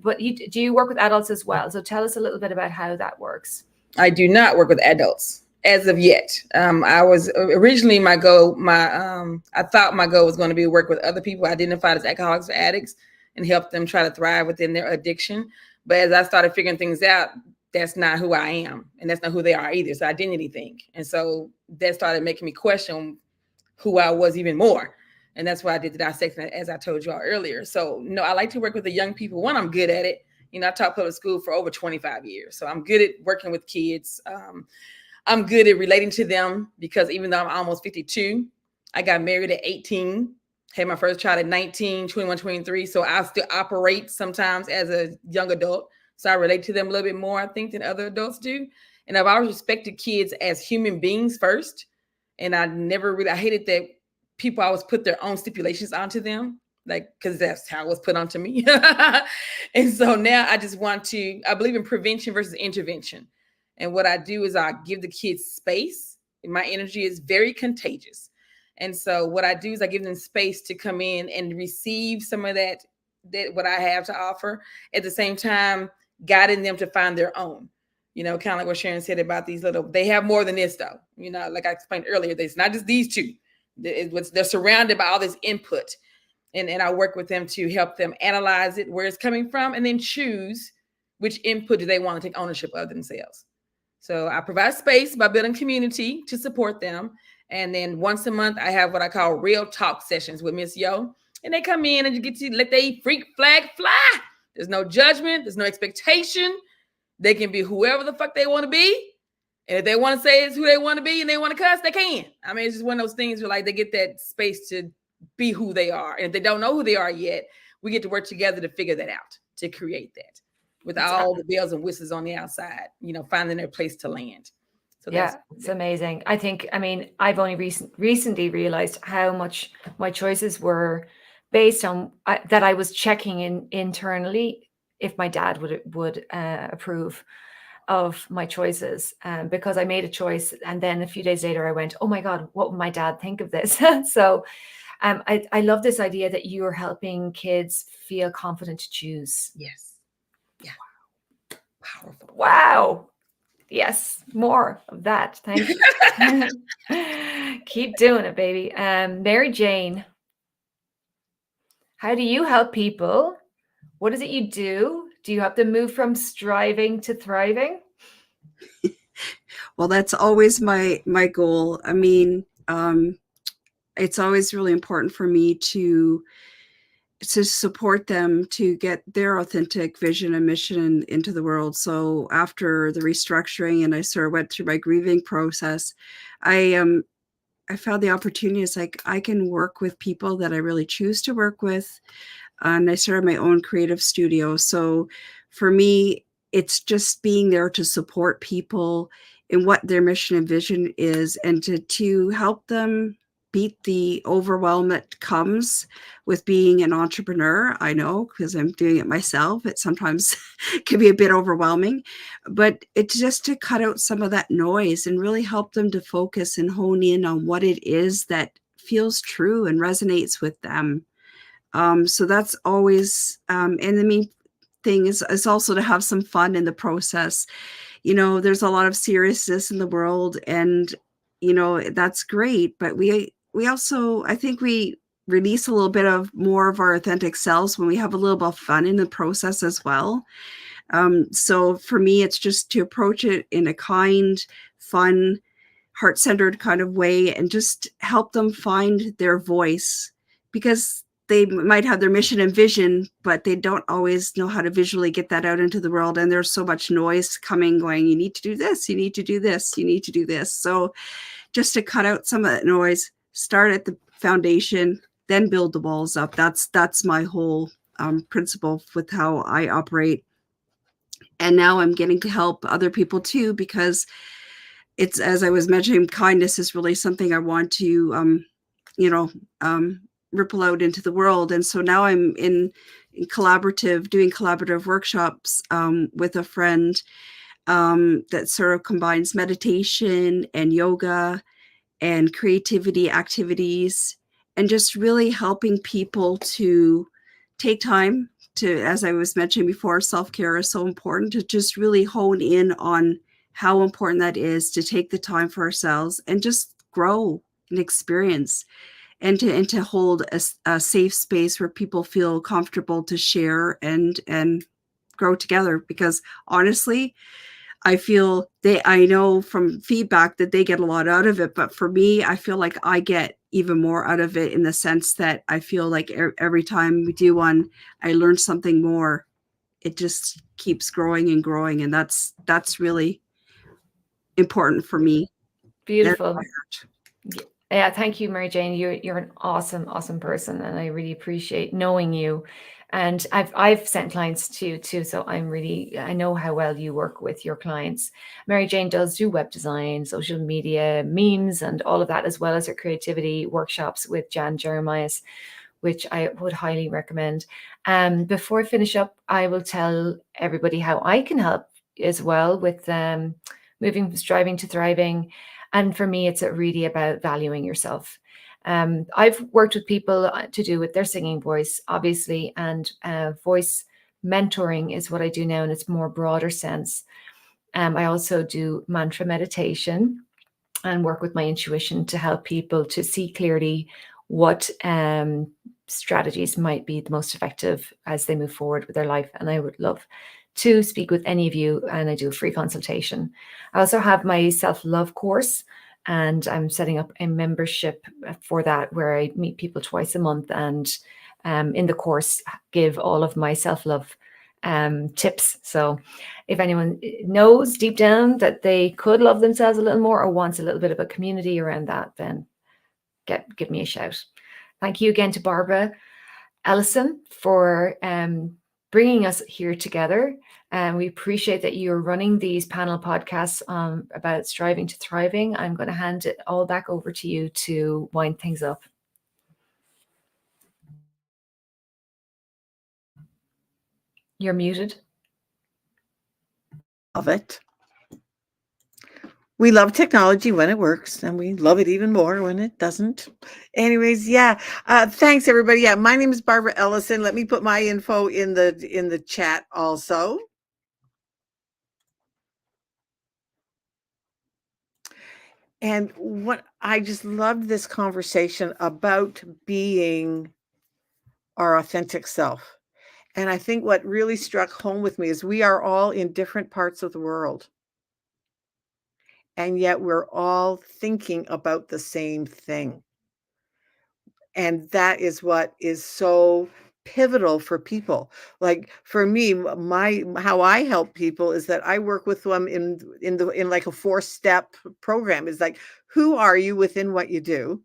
S2: But do you work with adults as well? So tell us a little bit about how that works.
S5: I do not work with adults as of yet. I was originally I thought my goal was going to be to work with other people identified as alcoholics or addicts and help them try to thrive within their addiction. But as I started figuring things out, that's not who I am, and that's not who they are either. It's an identity thing. And so that started making me question who I was even more. And that's why I did the dissection, as I told you all earlier. So no, I like to work with the young people. One, I'm good at it. I taught public school for over 25 years. So I'm good at working with kids. I'm good at relating to them, because even though I'm almost 52, I got married at 18. Had my first child at 19, 21, 23. So I still operate sometimes as a young adult. So I relate to them a little bit more, I think, than other adults do. And I've always respected kids as human beings first. And I hated that people always put their own stipulations onto them, because that's how it was put onto me. And so now I believe in prevention versus intervention. And what I do is I give the kids space. My energy is very contagious. And so what I do is I give them space to come in and receive some of that what I have to offer, at the same time guiding them to find their own, kind of like what Sharon said about they have more than this though. Like I explained earlier, it's not just these two. They're surrounded by all this input. And I work with them to help them analyze it, where it's coming from, and then choose which input do they want to take ownership of themselves. So I provide space by building community to support them. And then once a month, I have what I call real talk sessions with Miss Yo. And they come in and you get to let they freak flag fly. There's no judgment. There's no expectation. They can be whoever the fuck they want to be. And if they want to say it's who they want to be and they want to cuss, they can. I mean, it's just one of those things where like they get that space to be who they are. And if they don't know who they are yet, we get to work together to figure that out, to create that with all the bells and whistles on the outside, finding their place to land. So
S2: yeah, it's amazing. I've only recently realized how much my choices were based on that I was checking internally if my dad would approve of my choices, because I made a choice and then a few days later I went, oh my God, what would my dad think of this? So I love this idea that you are helping kids feel confident to choose.
S5: Yes. Yeah. Wow. Powerful.
S2: Wow. Yes, more of that. Thank you. Keep doing it, baby. Mary Jane, how do you help people? What is it you do? Do you help them move from striving to thriving?
S6: Well, that's always my goal. I mean, it's always really important for me to support them to get their authentic vision and mission into the world. So after the restructuring and I sort of went through my grieving process, I found the opportunities like I can work with people that I really choose to work with. And I started my own creative studio. So for me, it's just being there to support people in what their mission and vision is and to help them beat the overwhelm that comes with being an entrepreneur. I know because I'm doing it myself. It sometimes can be a bit overwhelming, but it's just to cut out some of that noise and really help them to focus and hone in on what it is that feels true and resonates with them. So that's always, and the main thing is also to have some fun in the process. There's a lot of seriousness in the world and, that's great. But we also, I think we release a little bit of more of our authentic selves when we have a little bit of fun in the process as well. So for me, it's just to approach it in a kind, fun, heart-centered kind of way and just help them find their voice, because they might have their mission and vision, but they don't always know how to visually get that out into the world. And there's so much noise coming, going, you need to do this, you need to do this, you need to do this. So just to cut out some of that noise, start at the foundation, then build the walls up. That's my whole principle with how I operate. And now I'm getting to help other people too, because it's, as I was mentioning, kindness is really something I want to, ripple out into the world. And so now I'm doing collaborative workshops with a friend that sort of combines meditation and yoga and creativity activities, and just really helping people to take time to, as I was mentioning before, self-care is so important, to just really hone in on how important that is, to take the time for ourselves and just grow and experience, and to hold a safe space where people feel comfortable to share and grow together. Because honestly, I know from feedback that they get a lot out of it, but for me, I feel like I get even more out of it, in the sense that I feel like every time we do one, I learn something more. It just keeps growing and growing. And that's really important for me.
S2: Beautiful. Yeah, thank you, Mary Jane. You're an awesome person, and I really appreciate knowing you. And I've sent clients to you too, so I know how well you work with your clients. Mary Jane does do web design, social media, memes, and all of that, as well as her creativity workshops with Jan Jeremias, which I would highly recommend. Before I finish up, I will tell everybody how I can help as well with moving from striving to thriving. And for me, it's really about valuing yourself. I've worked with people to do with their singing voice, obviously, and voice mentoring is what I do now, and it's more broader sense. I also do mantra meditation and work with my intuition to help people to see clearly what strategies might be the most effective as they move forward with their life. And I would love to speak with any of you, and I do a free consultation. I also have my self-love course, And I'm setting up a membership for that, where I meet people twice a month, and in the course give all of my self-love tips. So if anyone knows deep down that they could love themselves a little more, or wants a little bit of a community around that, then give me a shout. Thank you again to Barbara Ellison for bringing us here together. And we appreciate that you're running these panel podcasts about striving to thriving. I'm going to hand it all back over to you to wind things up. You're muted.
S1: Love it. We love technology when it works, and we love it even more when it doesn't. Anyways, yeah. Thanks, everybody. Yeah, my name is Barbara Ellison. Let me put my info in the chat also. And what I just loved this conversation about being our authentic self. And I think what really struck home with me is we are all in different parts of the world. And yet we're all thinking about the same thing. And that is what is so pivotal for people. Like for me, how I help people is that I work with them in like a 4-step program. Is like, who are you within what you do?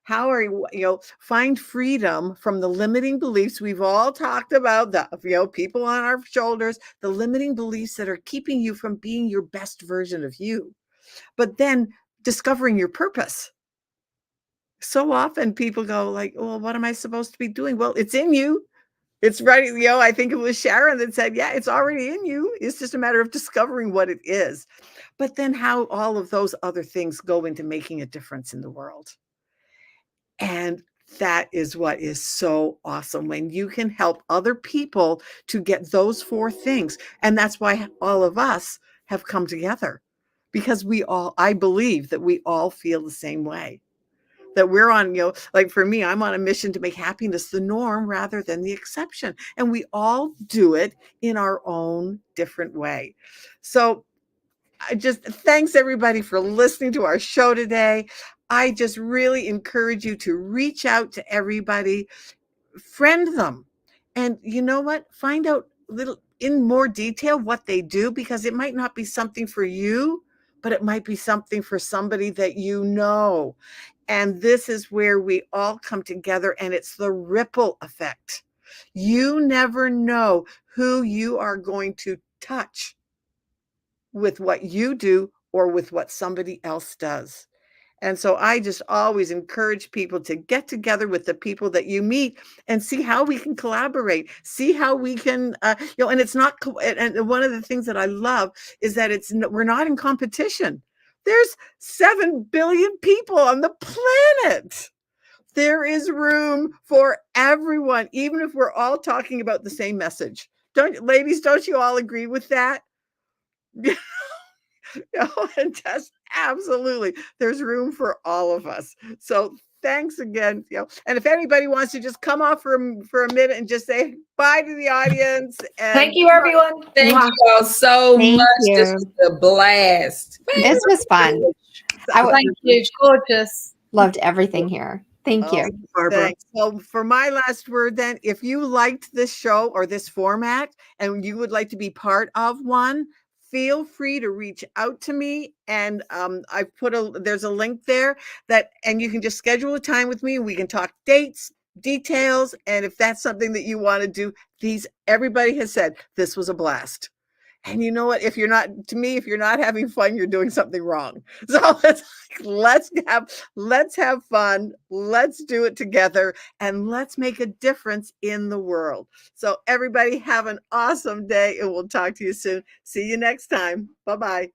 S1: How are you, find freedom from the limiting beliefs we've all talked about, the, people on our shoulders, the limiting beliefs that are keeping you from being your best version of you. But then discovering your purpose. So often people go like, well, what am I supposed to be doing? Well, it's in you. It's right. I think it was Sharon that said, yeah, it's already in you. It's just a matter of discovering what it is. But then how all of those other things go into making a difference in the world. And that is what is so awesome, when you can help other people to get those 4 things. And that's why all of us have come together, because I believe that we all feel the same way. That we're on, like for me, I'm on a mission to make happiness the norm rather than the exception. And we all do it in our own different way. So I just thanks everybody for listening to our show today. I just really encourage you to reach out to everybody, friend them. And you know what? Find out in more detail what they do, because it might not be something for you, but it might be something for somebody that you know. And this is where we all come together, and it's the ripple effect. You never know who you are going to touch with what you do or with what somebody else does. And so I just always encourage people to get together with the people that you meet and see how we can collaborate, see how we can, and it's not, and one of the things that I love is that we're not in competition. There's 7 billion people on the planet. There is room for everyone, even if we're all talking about the same message. Ladies, don't you all agree with that? And just absolutely, there's room for all of us. So thanks again. And if anybody wants to just come off for a minute and just say bye to the audience. And
S2: thank you, everyone.
S5: Thank you all so much.
S3: You.
S5: This was a blast.
S3: This was fun.
S4: Thank you. Gorgeous.
S3: Loved everything here. Thank you.
S6: Barbara.
S1: Thanks. So for my last word then, if you liked this show or this format and you would like to be part of one, feel free to reach out to me. And I've there's a link there and you can just schedule a time with me. We can talk dates, details. And if that's something that you want to do, everybody has said this was a blast. And you know what? If you're not having fun, you're doing something wrong. So let's have fun. Let's do it together, and let's make a difference in the world. So everybody have an awesome day, and we'll talk to you soon. See you next time. Bye-bye.